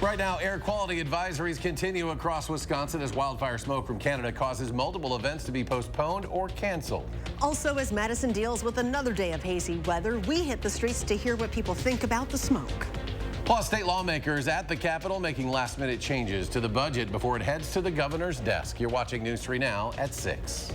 Right now, air quality advisories continue across Wisconsin as wildfire smoke from Canada causes multiple events to be postponed or canceled. Also, as Madison deals with another day of hazy weather, we hit the streets to hear what people think about the smoke. Plus, state lawmakers at the Capitol making last-minute changes to the budget before it heads to the governor's desk. You're watching News 3 Now at 6.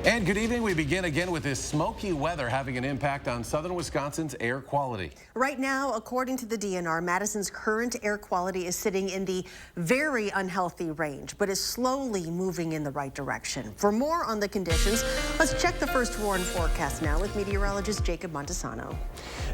And good evening. We begin again with this smoky weather having an impact on southern Wisconsin's air quality. Right now, according to the DNR, Madison's current air quality is sitting in the very unhealthy range, but is slowly moving in the right direction. For more on the conditions, let's check the first warn forecast now with meteorologist Jacob Montesano.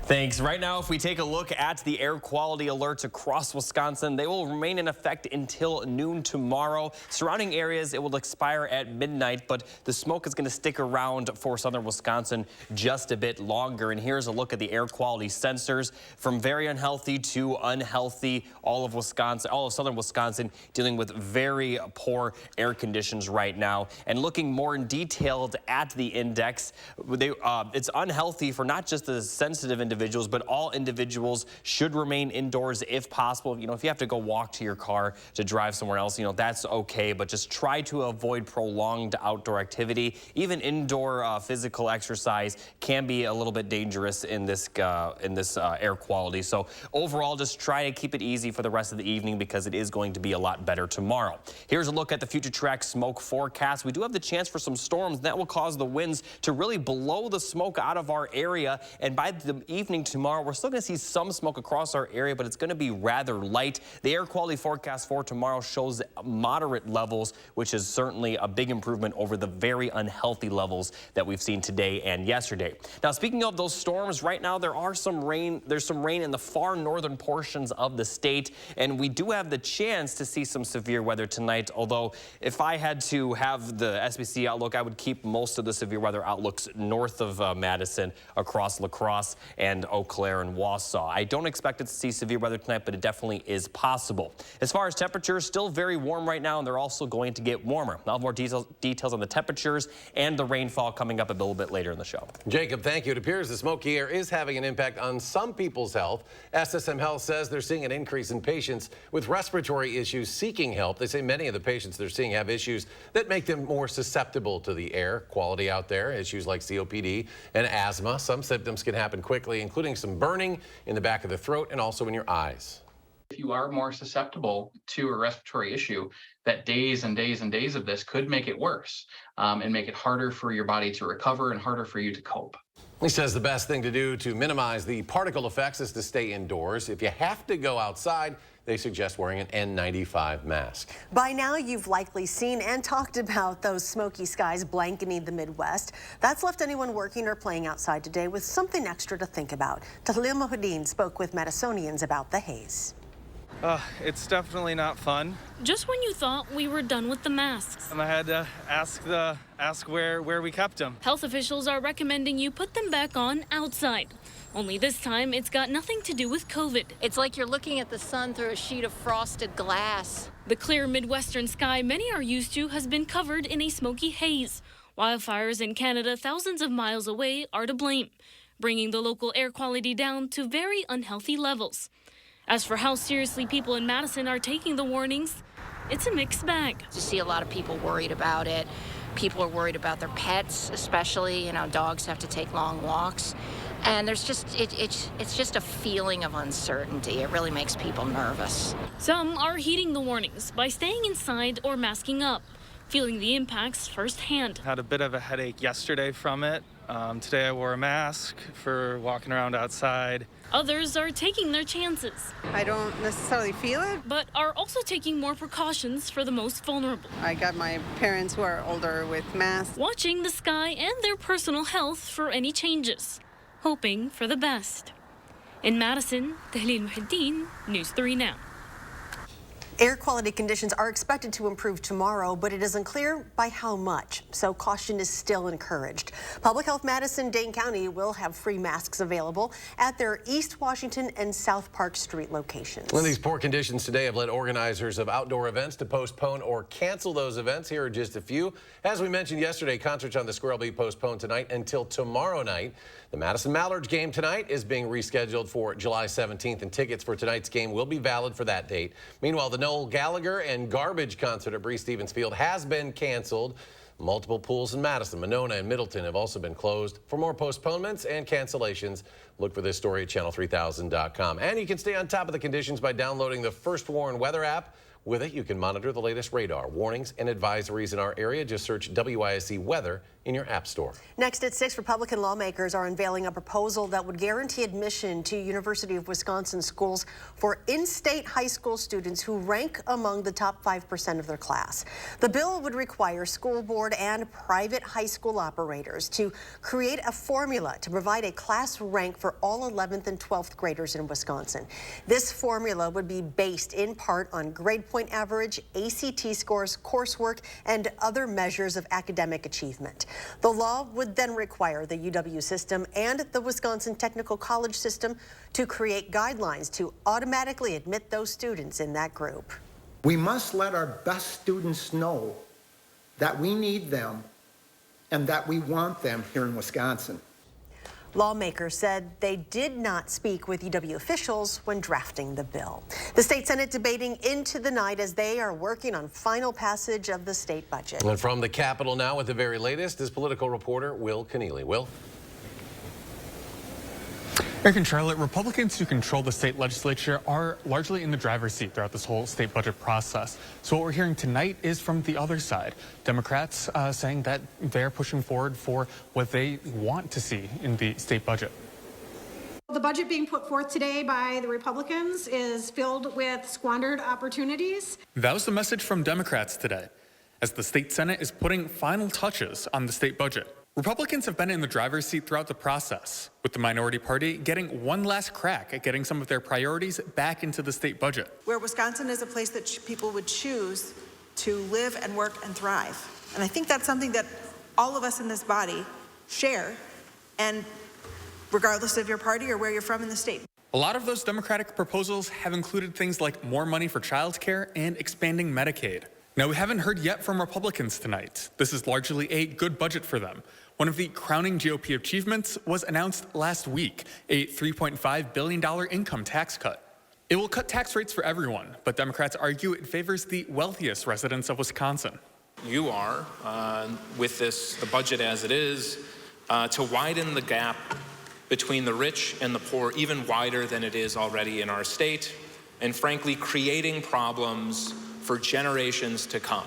Thanks. Right now, if we take a look at the air quality alerts across Wisconsin, they will remain in effect until noon tomorrow. Surrounding areas, it will expire at midnight, but the smoke is going to stick around for southern Wisconsin just a bit longer. And here's a look at the air quality sensors from very unhealthy to unhealthy. All of southern Wisconsin dealing with very poor air conditions right now. And looking more in detailed at the index, it's unhealthy for not just the sensitive individuals, but all individuals should remain indoors if possible. You know, if you have to go walk to your car to drive somewhere else, that's okay, but just try to avoid prolonged outdoor activity. Even indoor physical exercise can be a little bit dangerous in this air quality. So overall, just try to keep it easy for the rest of the evening because it is going to be a lot better tomorrow. Here's a look at the Future Track smoke forecast. We do have the chance for some storms that will cause the winds to really blow the smoke out of our area. And by the evening tomorrow, we're still going to see some smoke across our area, but it's going to be rather light. The air quality forecast for tomorrow shows moderate levels, which is certainly a big improvement over the very unhealthy levels that we've seen today and yesterday. Now, speaking of those storms, right now there's some rain in the far northern portions of the state, and we do have the chance to see some severe weather tonight, although if I had to have the SBC outlook, I would keep most of the severe weather outlooks north of Madison, across La Crosse and Eau Claire and Wausau. I don't expect it to see severe weather tonight, but it definitely is possible. As far as temperatures, still very warm right now, and they're also going to get warmer. I'll have more details on the temperatures and the rainfall coming up a little bit later in the show. Jacob, thank you. It appears the smoky air is having an impact on some people's health. SSM Health says they're seeing an increase in patients with respiratory issues seeking help. They say many of the patients they're seeing have issues that make them more susceptible to the air quality out there, issues like COPD and asthma. Some symptoms can happen quickly, including some burning in the back of the throat and also in your eyes. If you are more susceptible to a respiratory issue, that days and days and days of this could make it worse and make it harder for your body to recover and harder for you to cope. He says the best thing to do to minimize the particle effects is to stay indoors. If you have to go outside, they suggest wearing an N95 mask. By now, you've likely seen and talked about those smoky skies blanketing the Midwest. That's left anyone working or playing outside today with something extra to think about. Tahlil Mohideen spoke with Madisonians about the haze. It's definitely not fun. Just when you thought we were done with the masks. And I had to ask where we kept them. Health officials are recommending you put them back on outside. Only this time, it's got nothing to do with COVID. It's like you're looking at the sun through a sheet of frosted glass. The clear Midwestern sky many are used to has been covered in a smoky haze. Wildfires in Canada thousands of miles away are to blame, bringing the local air quality down to very unhealthy levels. As for how seriously people in Madison are taking the warnings, it's a mixed bag. You see a lot of people worried about it. People are worried about their pets, especially. Dogs have to take long walks. And there's just, it's just a feeling of uncertainty. It really makes people nervous. Some are heeding the warnings by staying inside or masking up, feeling the impacts firsthand. Had a bit of a headache yesterday from it. Today I wore a mask for walking around outside. Others are taking their chances. I don't necessarily feel it, but are also taking more precautions for the most vulnerable. I got my parents who are older with masks. Watching the sky and their personal health for any changes, hoping for the best. In Madison, Tahlil Mohideen, News 3 Now. Air quality conditions are expected to improve tomorrow, but it isn't clear by how much, so caution is still encouraged. Public Health Madison, Dane County will have free masks available at their East Washington and South Park Street locations. Well, these poor conditions today have led organizers of outdoor events to postpone or cancel those events. Here are just a few. As we mentioned yesterday, concerts on the Square will be postponed tonight until tomorrow night. The Madison Mallards game tonight is being rescheduled for July 17th, and tickets for tonight's game will be valid for that date. Meanwhile, the Noel Gallagher and Garbage concert at Breese Stevens Field has been canceled. Multiple pools in Madison, Monona, and Middleton have also been closed. For more postponements and cancellations, look for this story at channel3000.com. And you can stay on top of the conditions by downloading the First Warn Weather app. With it, you can monitor the latest radar, warnings, and advisories in our area. Just search WISC Weather in your app store. Next at 6, Republican lawmakers are unveiling a proposal that would guarantee admission to University of Wisconsin schools for in-state high school students who rank among the top 5% of their class. The bill would require school board and private high school operators to create a formula to provide a class rank for all 11th and 12th graders in Wisconsin. This formula would be based in part on grade point average, ACT scores, coursework, and other measures of academic achievement. The law would then require the UW system and the Wisconsin Technical College system to create guidelines to automatically admit those students in that group. We must let our best students know that we need them and that we want them here in Wisconsin. Lawmakers said they did not speak with UW officials when drafting the bill. The state Senate debating into the night as they are working on final passage of the state budget. And from the Capitol now with the very latest is political reporter Will Keneally. Will? Eric and Charlotte, Republicans who control the state legislature are largely in the driver's seat throughout this whole state budget process. So what we're hearing tonight is from the other side. Democrats saying that they're pushing forward for what they want to see in the state budget. The budget being put forth today by the Republicans is filled with squandered opportunities. That was the message from Democrats today, as the state Senate is putting final touches on the state budget. Republicans have been in the driver's seat throughout the process, with the minority party getting one last crack at getting some of their priorities back into the state budget. Where Wisconsin is a place that people would choose to live and work and thrive. And I think that's something that all of us in this body share, and regardless of your party or where you're from in the state. A lot of those Democratic proposals have included things like more money for childcare and expanding Medicaid. Now, we haven't heard yet from Republicans tonight. This is largely a good budget for them. One of the crowning GOP achievements was announced last week, a $3.5 billion income tax cut. It will cut tax rates for everyone, but Democrats argue it favors the wealthiest residents of Wisconsin. You are, with the budget as it is, to widen the gap between the rich and the poor even wider than it is already in our state, and frankly, creating problems for generations to come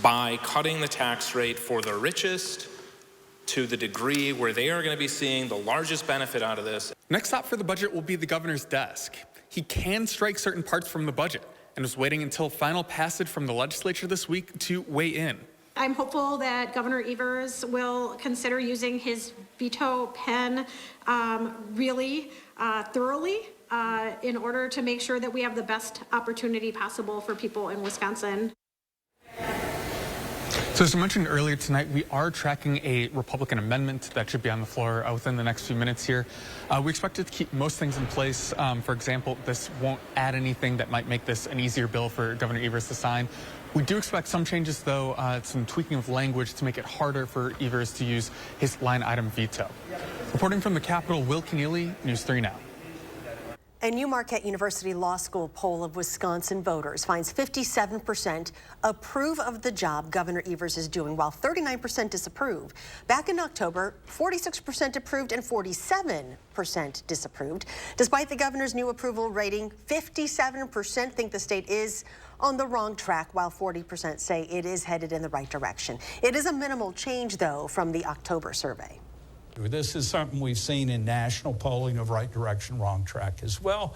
by cutting the tax rate for the richest to the degree where they are going to be seeing the largest benefit out of this. Next stop for the budget will be the governor's desk. He can strike certain parts from the budget and is waiting until final passage from the legislature this week to weigh in. I'm hopeful that Governor Evers will consider using his veto pen really thoroughly in order to make sure that we have the best opportunity possible for people in Wisconsin. So as I mentioned earlier tonight, we are tracking a Republican amendment that should be on the floor within the next few minutes here. We expect it to keep most things in place. For example, this won't add anything that might make this an easier bill for Governor Evers to sign. We do expect some changes, though, some tweaking of language to make it harder for Evers to use his line item veto. Reporting from the Capitol, Will Keneally, News 3 Now. A new Marquette University Law School poll of Wisconsin voters finds 57% approve of the job Governor Evers is doing, while 39% disapprove. Back in October, 46% approved and 47% disapproved. Despite the governor's new approval rating, 57% think the state is on the wrong track, while 40% say it is headed in the right direction. It is a minimal change, though, from the October survey. This is something we've seen in national polling of right direction, wrong track as well.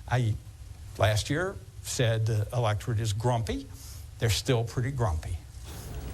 I, last year, said the electorate is grumpy. They're still pretty grumpy.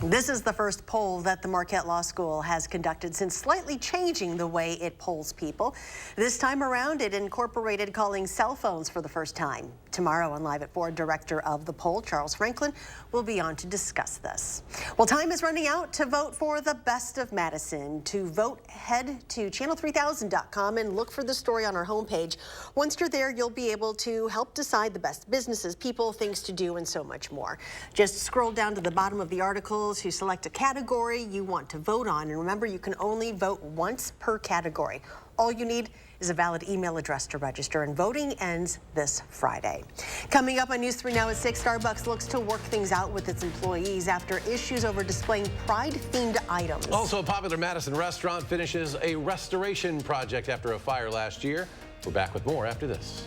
This is the first poll that the Marquette Law School has conducted since slightly changing the way it polls people. This time around, it incorporated calling cell phones for the first time. Tomorrow on Live at 4, director of the poll, Charles Franklin, will be on to discuss this. Well, time is running out to vote for the best of Madison. To vote, head to channel3000.com and look for the story on our homepage. Once you're there, you'll be able to help decide the best businesses, people, things to do, and so much more. Just scroll down to the bottom of the articles to select a category you want to vote on. And remember, you can only vote once per category. All you need is a valid email address to register, and voting ends this Friday. Coming up on News 3 Now at 6, Starbucks looks to work things out with its employees after issues over displaying Pride-themed items. Also, a popular Madison restaurant finishes a restoration project after a fire last year. We're back with more after this.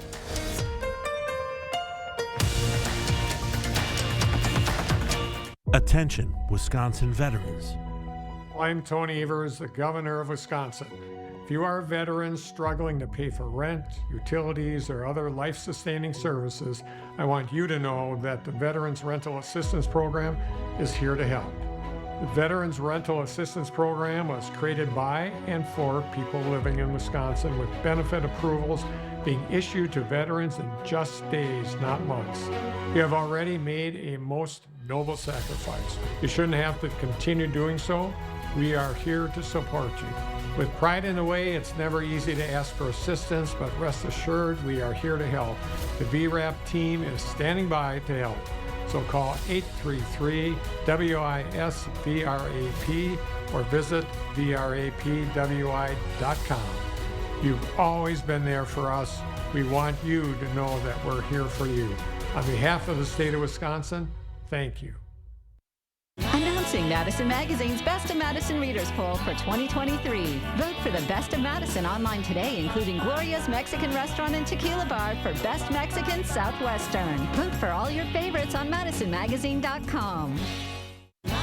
Attention, Wisconsin veterans. I'm Tony Evers, the governor of Wisconsin. If you are a veteran struggling to pay for rent, utilities, or other life-sustaining services, I want you to know that the Veterans Rental Assistance Program is here to help. The Veterans Rental Assistance Program was created by and for people living in Wisconsin, with benefit approvals being issued to veterans in just days, not months. You have already made a most noble sacrifice. You shouldn't have to continue doing so. We are here to support you. With pride in the way, it's never easy to ask for assistance, but rest assured we are here to help. The VRAP team is standing by to help. So call 833-WISC-VRAP or visit VRAPWI.com. You've always been there for us. We want you to know that we're here for you. On behalf of the state of Wisconsin, thank you. Announcing Madison Magazine's Best of Madison Readers Poll for 2023. Vote for the Best of Madison online today, including Gloria's Mexican Restaurant and Tequila Bar for Best Mexican Southwestern. Vote for all your favorites on MadisonMagazine.com.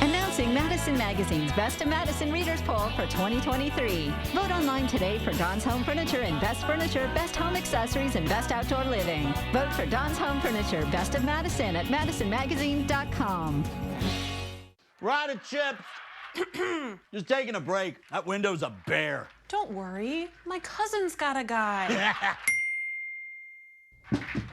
Announcing Madison Magazine's Best of Madison Readers Poll for 2023. Vote online today for Don's Home Furniture and Best Furniture, Best Home Accessories, and Best Outdoor Living. Vote for Don's Home Furniture Best of Madison at MadisonMagazine.com. Rider chips. Just taking a break. That window's a bear. Don't worry. My cousin's got a guy.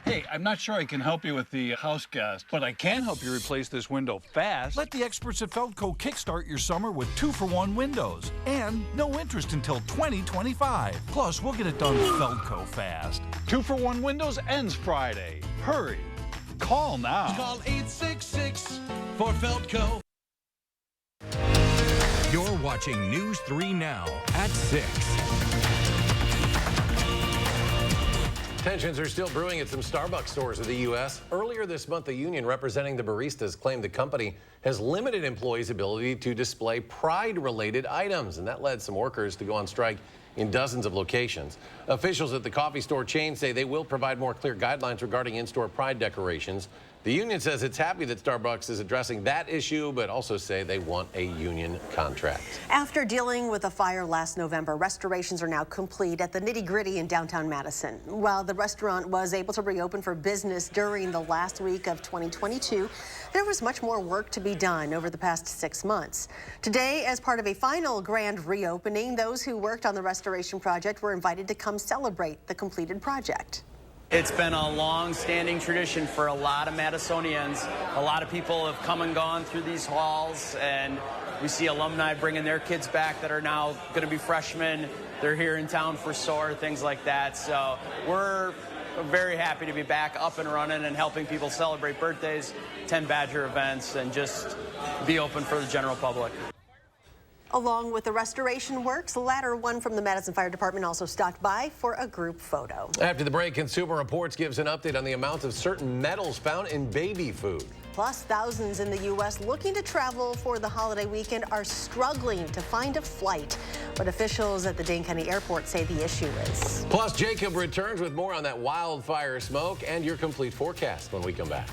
Hey, I'm not sure I can help you with the house gas, but I can help you replace this window fast. Let the experts at Feldco kickstart your summer with 2-for-1 windows and no interest until 2025. Plus, we'll get it done Feldco fast. 2-for-1 windows ends Friday. Hurry. Call now. Call 866 for Feldco. You're watching News 3 Now at 6. Tensions are still brewing at some Starbucks stores in the U.S. Earlier this month, the union representing the baristas claimed the company has limited employees' ability to display Pride-related items, and that led some workers to go on strike in dozens of locations. Officials at the coffee store chain say they will provide more clear guidelines regarding in-store Pride decorations. The union says it's happy that Starbucks is addressing that issue, but also say they want a union contract. After dealing with a fire last November, restorations are now complete at the Nitty Gritty in downtown Madison. While the restaurant was able to reopen for business during the last week of 2022, there was much more work to be done over the past 6 months. Today, as part of a final grand reopening, those who worked on the restoration project were invited to come celebrate the completed project. It's been a long-standing tradition for a lot of Madisonians. A lot of people have come and gone through these halls, and we see alumni bringing their kids back that are now going to be freshmen. They're here in town for SOAR, things like that. So we're very happy to be back up and running and helping people celebrate birthdays, 10 Badger events, and just be open for the general public. Along with the restoration works, the latter one from the Madison Fire Department also stopped by for a group photo. After the break, Consumer Reports gives an update on the amount of certain metals found in baby food. Plus, thousands in the U.S. looking to travel for the holiday weekend are struggling to find a flight. But officials at the Dane County Airport say the issue is. Plus, Jacob returns with more on that wildfire smoke and your complete forecast when we come back.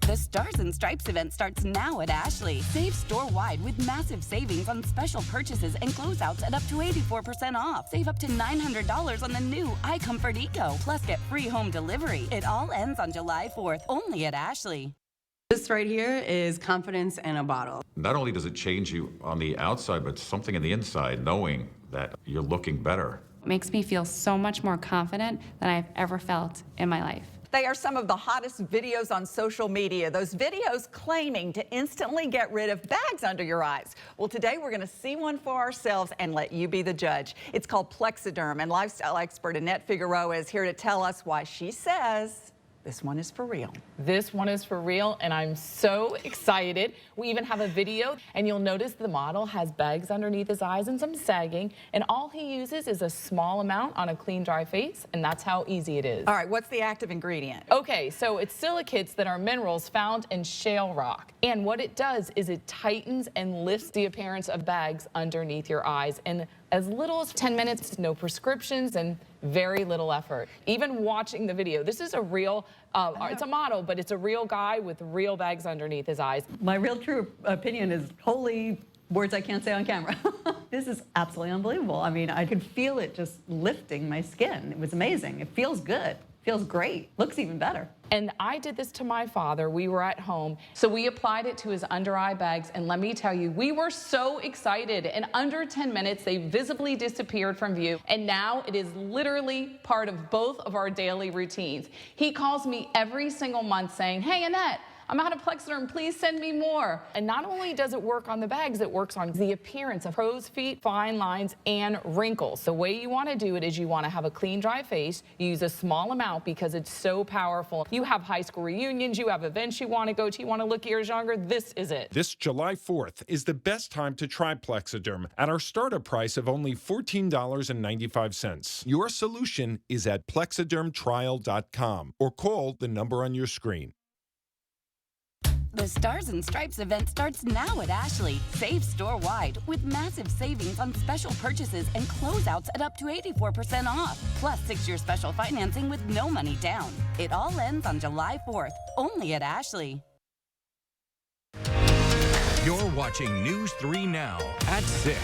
The Stars and Stripes event starts now at Ashley. Save store-wide with massive savings on special purchases and closeouts at up to 84% off. Save up to $900 on the new iComfort Eco. Plus, get free home delivery. It all ends on July 4th, only at Ashley. This right here is confidence in a bottle. Not only does it change you on the outside, but something in the inside, knowing that you're looking better. makes me feel so much more confident than I've ever felt in my life. They are some of the hottest videos on social media. Those videos claiming to instantly get rid of bags under your eyes. Well, today we're going to see one for ourselves and let you be the judge. It's called Plexiderm, and lifestyle expert Annette Figueroa is here to tell us why she says this one is for real. This one is for real, and I'm so excited. We even have a video, and you'll notice the model has bags underneath his eyes and some sagging, and all he uses is a small amount on a clean, dry face, and that's how easy it is. All right, what's the active ingredient? Okay, so it's silicates that are minerals found in shale rock, and what it does is it tightens and lifts the appearance of bags underneath your eyes, and as little as 10 minutes, no prescriptions, and very little effort. Even watching the video, this is a real, it's a model, but it's a real guy with real bags underneath his eyes. My real true opinion is holy words I can't say on camera. This is absolutely unbelievable. I mean, I could feel it just lifting my skin. It was amazing. It feels good. Feels great. Looks even better. And I did this to my father. We were at home, so we applied it to his under eye bags, and let me tell you, we were so excited. In under 10 minutes, they visibly disappeared from view, and now it is literally part of both of our daily routines. He calls me every single month saying, "Hey, Annette, I'm out of Plexiderm, please send me more." And not only does it work on the bags, it works on the appearance of crow's feet, fine lines, and wrinkles. The way you want to do it is you want to have a clean, dry face. You use a small amount because it's so powerful. You have high school reunions, you have events you want to go to, you want to look years younger, this is it. This July 4th is the best time to try Plexiderm at our startup price of only $14.95. Your solution is at plexidermtrial.com or call the number on your screen. The Stars and Stripes event starts now at Ashley. Save store-wide with massive savings on special purchases and closeouts at up to 84% off. Plus 6-year special financing with no money down. It all ends on July 4th, only at Ashley. You're watching News 3 Now at 6.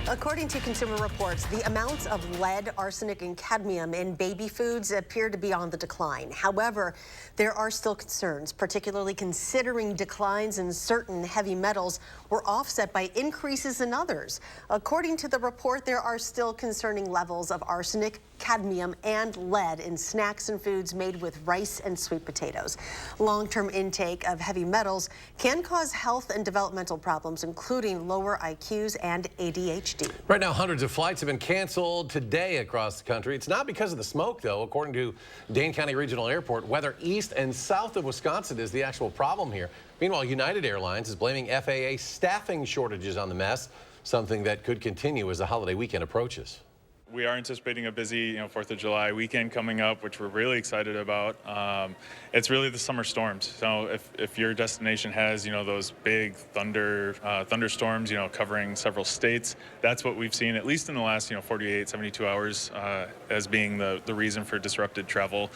According to Consumer Reports, the amounts of lead, arsenic, and cadmium in baby foods appear to be on the decline. However, there are still concerns, particularly considering declines in certain heavy metals were offset by increases in others. According to the report, there are still concerning levels of arsenic, cadmium, and lead in snacks and foods made with rice and sweet potatoes. Long-term intake of heavy metals can cause health and developmental problems, including lower IQs and ADHD. Right now, hundreds of flights have been canceled today across the country. It's not because of the smoke, though. According to Dane County Regional Airport, weather east and south of Wisconsin is the actual problem here. Meanwhile, United Airlines is blaming FAA staffing shortages on the mess, something that could continue as the holiday weekend approaches. We are anticipating a busy, 4th of July weekend coming up, which we're really excited about. It's really the summer storms. So if your destination has, those big thunderstorms, covering several states, that's what we've seen, at least in the last, 48, 72 hours, as being the reason for disrupted travel.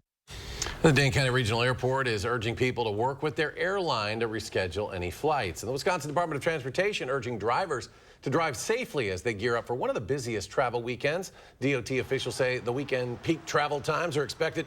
The Dane County Regional Airport is urging people to work with their airline to reschedule any flights. And the Wisconsin Department of Transportation urging drivers to drive safely as they gear up for one of the busiest travel weekends. DOT officials say the weekend peak travel times are expected,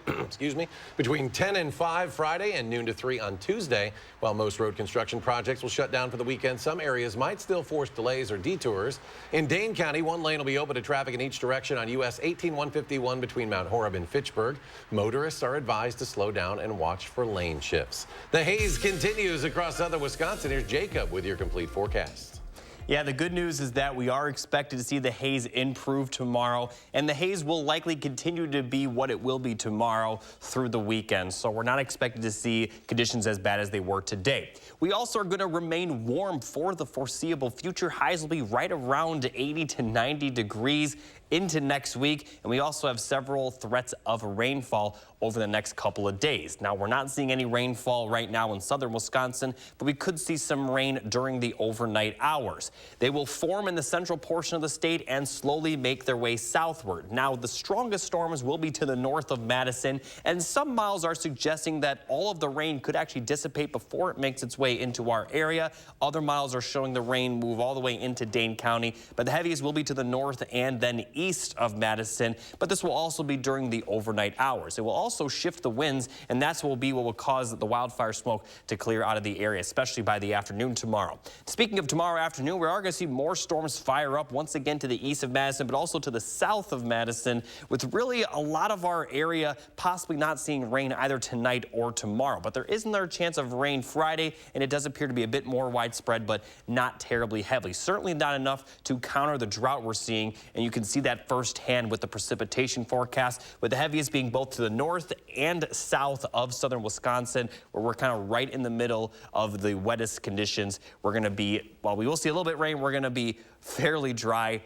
between 10 and 5 Friday and noon to 3 on Tuesday. While most road construction projects will shut down for the weekend, some areas might still force delays or detours. In Dane County, one lane will be open to traffic in each direction on US 18151 between Mount Horeb and Fitchburg. Motorists are advised to slow down and watch for lane shifts. The haze continues across southern Wisconsin. Here's Jacob with your complete forecast. Yeah, the good news is that we are expected to see the haze improve tomorrow, and the haze will likely continue to be what it will be tomorrow through the weekend. So we're not expected to see conditions as bad as they were today. We also are going to remain warm for the foreseeable future. Highs will be right around 80 to 90 degrees into next week, and we also have several threats of rainfall over the next couple of days. Now, we're not seeing any rainfall right now in southern Wisconsin, but we could see some rain during the overnight hours. They will form in the central portion of the state and slowly make their way southward. Now, the strongest storms will be to the north of Madison, and some models are suggesting that all of the rain could actually dissipate before it makes its way into our area. Other models are showing the rain move all the way into Dane County, but the heaviest will be to the north and then east of Madison, but this will also be during the overnight hours. It will also shift the winds, and that's what will cause the wildfire smoke to clear out of the area, especially by the afternoon tomorrow. Speaking of tomorrow afternoon, we're we are going to see more storms fire up once again to the east of Madison, but also to the south of Madison, with really a lot of our area possibly not seeing rain either tonight or tomorrow. But there is another chance of rain Friday, and it does appear to be a bit more widespread, but not terribly heavily. Certainly not enough to counter the drought we're seeing, and you can see that firsthand with the precipitation forecast, with the heaviest being both to the north and south of southern Wisconsin, where we're kind of right in the middle of the wettest conditions. We're going to be, while we will see a little bit of rain, we're going to be fairly dry.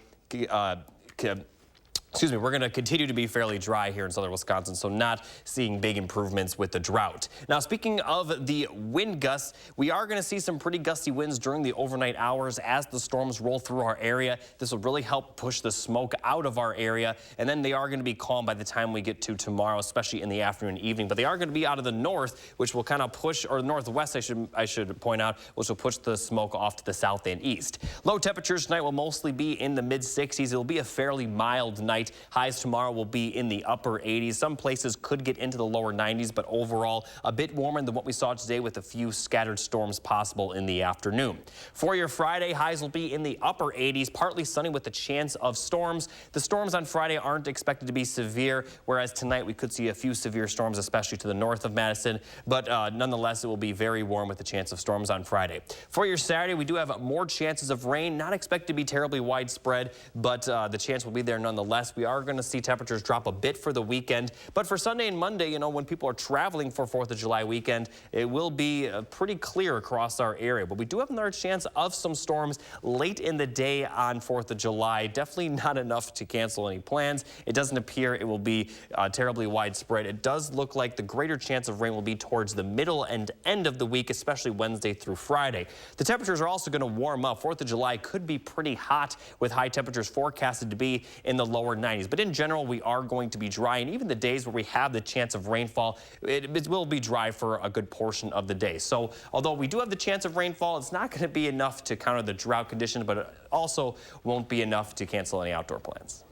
We're going to continue to be fairly dry here in southern Wisconsin, so not seeing big improvements with the drought. Now, speaking of the wind gusts, we are going to see some pretty gusty winds during the overnight hours as the storms roll through our area. This will really help push the smoke out of our area, and then they are going to be calm by the time we get to tomorrow, especially in the afternoon and evening. But they are going to be out of the north, which will kind of push, or northwest, I should point out, which will push the smoke off to the south and east. Low temperatures tonight will mostly be in the mid-60s. It will be a fairly mild night. Highs tomorrow will be in the upper 80s. Some places could get into the lower 90s, but overall a bit warmer than what we saw today, with a few scattered storms possible in the afternoon. For your Friday, highs will be in the upper 80s, partly sunny with the chance of storms. The storms on Friday aren't expected to be severe, whereas tonight we could see a few severe storms, especially to the north of Madison, but nonetheless it will be very warm with the chance of storms on Friday. For your Saturday, we do have more chances of rain, not expected to be terribly widespread, but the chance will be there nonetheless. We are going to see temperatures drop a bit for the weekend, but for Sunday and Monday, you know, when people are traveling for 4th of July weekend, it will be pretty clear across our area. But we do have another chance of some storms late in the day on 4th of July. Definitely not enough to cancel any plans. It doesn't appear it will be terribly widespread. It does look like the greater chance of rain will be towards the middle and end of the week, especially Wednesday through Friday. The temperatures are also going to warm up. 4th of July could be pretty hot, with high temperatures forecasted to be in the lower 90s. But in general, we are going to be dry, and even the days where we have the chance of rainfall, it will be dry for a good portion of the day. So although we do have the chance of rainfall, it's not going to be enough to counter the drought condition, but it also won't be enough to cancel any outdoor plans.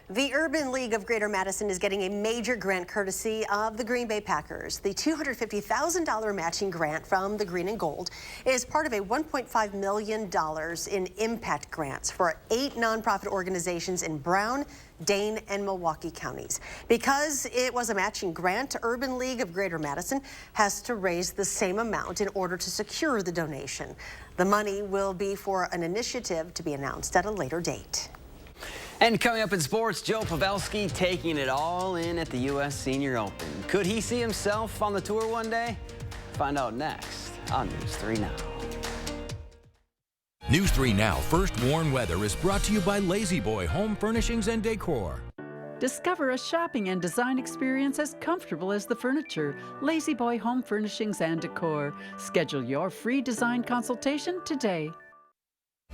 The Urban League of Greater Madison is getting a major grant courtesy of the Green Bay Packers. The $250,000 matching grant from the Green and Gold is part of a $1.5 million in impact grants for 8 nonprofit organizations in Brown, Dane, and Milwaukee counties. Because it was a matching grant, Urban League of Greater Madison has to raise the same amount in order to secure the donation. The money will be for an initiative to be announced at a later date. And coming up in sports, Joe Pavelski taking it all in at the U.S. Senior Open. Could he see himself on the tour one day? Find out next on News 3 Now. News 3 Now First Warn Weather is brought to you by Lazy Boy Home Furnishings and Decor. Discover a shopping and design experience as comfortable as the furniture. Lazy Boy Home Furnishings and Decor. Schedule your free design consultation today.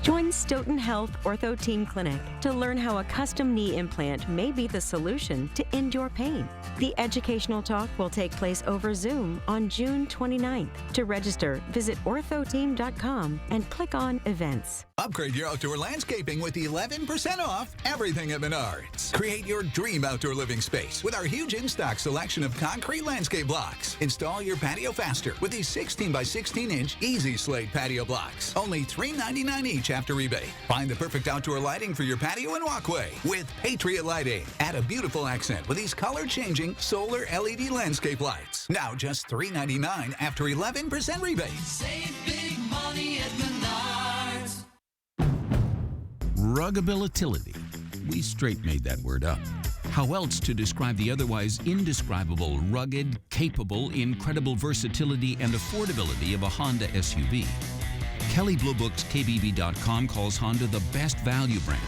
Join Stoughton Health Ortho Team Clinic to learn how a custom knee implant may be the solution to end your pain. The educational talk will take place over Zoom on June 29th. To register, visit orthoteam.com and click on Events. Upgrade your outdoor landscaping with 11% off everything at Menards. Create your dream outdoor living space with our huge in-stock selection of concrete landscape blocks. Install your patio faster with these 16 by 16-inch Easy Slate patio blocks. Only $3.99 each after rebate. Find the perfect outdoor lighting for your patio and walkway with Patriot Lighting. Add a beautiful accent with these color-changing solar LED landscape lights. Now just $3.99 after 11% rebate. Save big money at Menards. Ruggability. We straight made that word up. How else to describe the otherwise indescribable, rugged, capable, incredible versatility and affordability of a Honda SUV? Kelley Blue Book's KBB.com calls Honda the best value brand.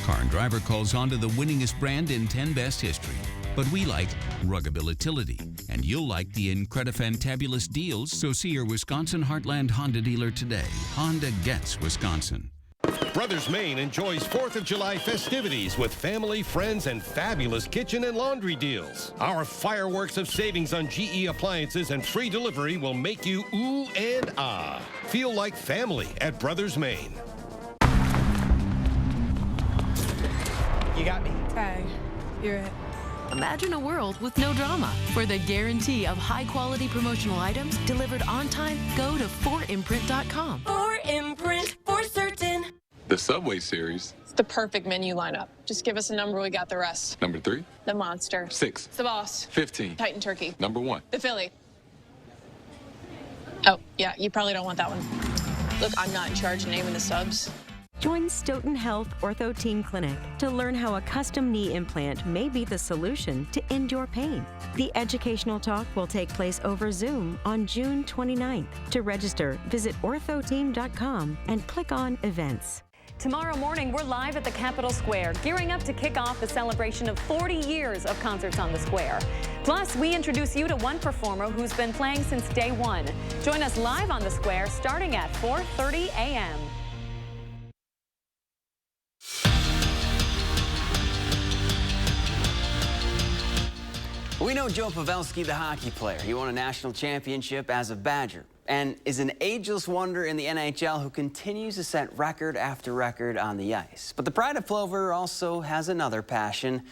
Car and Driver calls Honda the winningest brand in 10 Best history. But we like ruggability, and you'll like the incredifantabulous deals, so see your Wisconsin Heartland Honda dealer today. Honda gets Wisconsin. Brothers Maine enjoys 4th of July festivities with family, friends, and fabulous kitchen and laundry deals. Our fireworks of savings on GE appliances and free delivery will make you ooh and ah. Feel like family at Brothers Maine. You got me. Tag. You're it. Imagine a world with no drama. For the guarantee of high-quality promotional items delivered on time, go to 4imprint.com. 4imprint, for certain. The Subway series. It's the perfect menu lineup. Just give us a number, we got the rest. Number 3. The Monster. 6. It's the Boss. 15. Titan Turkey. Number 1. The Philly. Oh, yeah, you probably don't want that one. Look, I'm not in charge of naming the subs. Join Stoughton Health Ortho Team Clinic to learn how a custom knee implant may be the solution to end your pain. The educational talk will take place over Zoom on June 29th. To register, visit orthoteam.com and click on Events. Tomorrow morning, we're live at the Capitol Square, gearing up to kick off the celebration of 40 years of concerts on the square. Plus, we introduce you to one performer who's been playing since day one. Join us live on the square starting at 4:30 a.m. We know Joe Pavelski, the hockey player. He won a national championship as a Badger and is an ageless wonder in the NHL who continues to set record after record on the ice. But the Pride of Plover also has another passion,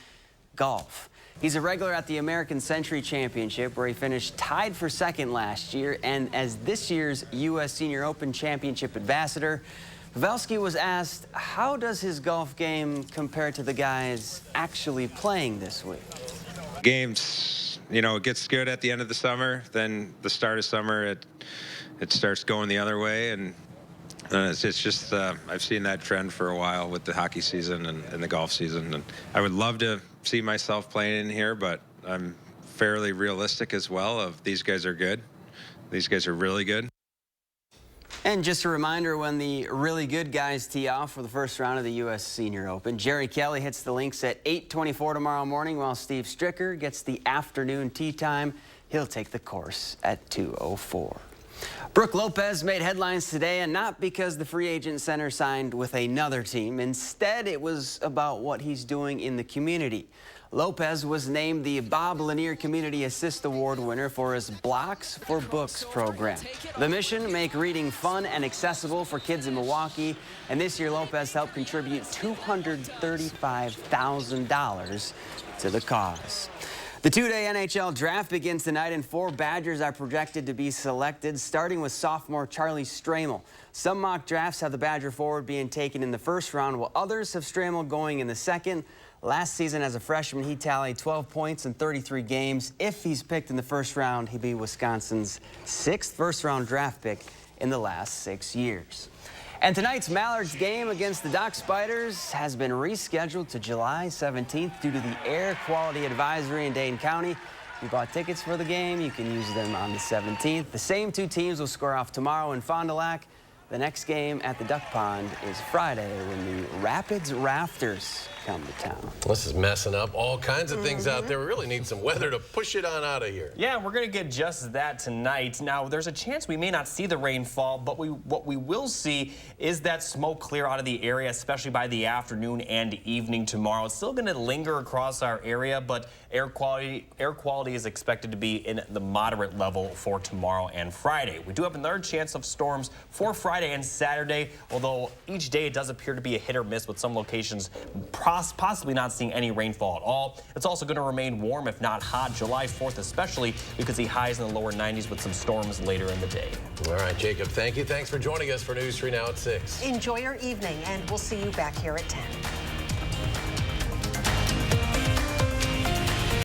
golf. He's a regular at the American Century Championship, where he finished tied for second last year, and as this year's U.S. Senior Open Championship ambassador, Pavelski was asked, how does his golf game compare to the guys actually playing this week? Games, you know, it gets good at the end of the summer. Then the start of summer, it starts going the other way, and it's just I've seen that trend for a while with the hockey season and the golf season. And I would love to see myself playing in here, but I'm fairly realistic as well. Of these guys are good. These guys are really good. And just a reminder, when the really good guys tee off for the first round of the U.S. Senior Open, Jerry Kelly hits the links at 8:24 tomorrow morning, while Steve Stricker gets the afternoon tee time. He'll take the course at 2:04. Brooke Lopez made headlines today, and not because the free agent center signed with another team. Instead, it was about what he's doing in the community. Lopez was named the Bob Lanier Community Assist Award winner for his Blocks for Books program. The mission, make reading fun and accessible for kids in Milwaukee. And this year, Lopez helped contribute $235,000 to the cause. The two-day NHL draft begins tonight, and 4 Badgers are projected to be selected, starting with sophomore Charlie Stramel. Some mock drafts have the Badger forward being taken in the first round, while others have Stramel going in the second. Last season as a freshman, he tallied 12 points in 33 games. If he's picked in the first round, he'd be Wisconsin's 6th first-round draft pick in the last 6 years. And tonight's Mallards game against the Dock Spiders has been rescheduled to July 17th due to the air quality advisory in Dane County. If you bought tickets for the game, you can use them on the 17th. The same 2 teams will square off tomorrow in Fond du Lac. The next game at the Duck Pond is Friday when the Rapids Rafters come to town. This is messing up all kinds of things out there. We really need some weather to push it on out of here. Yeah, we're going to get just that tonight. Now, there's a chance we may not see the rainfall, but what we will see is that smoke clear out of the area, especially by the afternoon and evening tomorrow. It's still going to linger across our area, but air quality is expected to be in the moderate level for tomorrow and Friday. We do have another chance of storms for Friday and Saturday, although each day it does appear to be a hit or miss, with some locations possibly not seeing any rainfall at all. It's also going to remain warm, if not hot, July 4th especially. We could see highs in the lower 90s with some storms later in the day. All right, Jacob, thank you. Thanks for joining us for News 3 Now at 6. Enjoy your evening, and we'll see you back here at 10.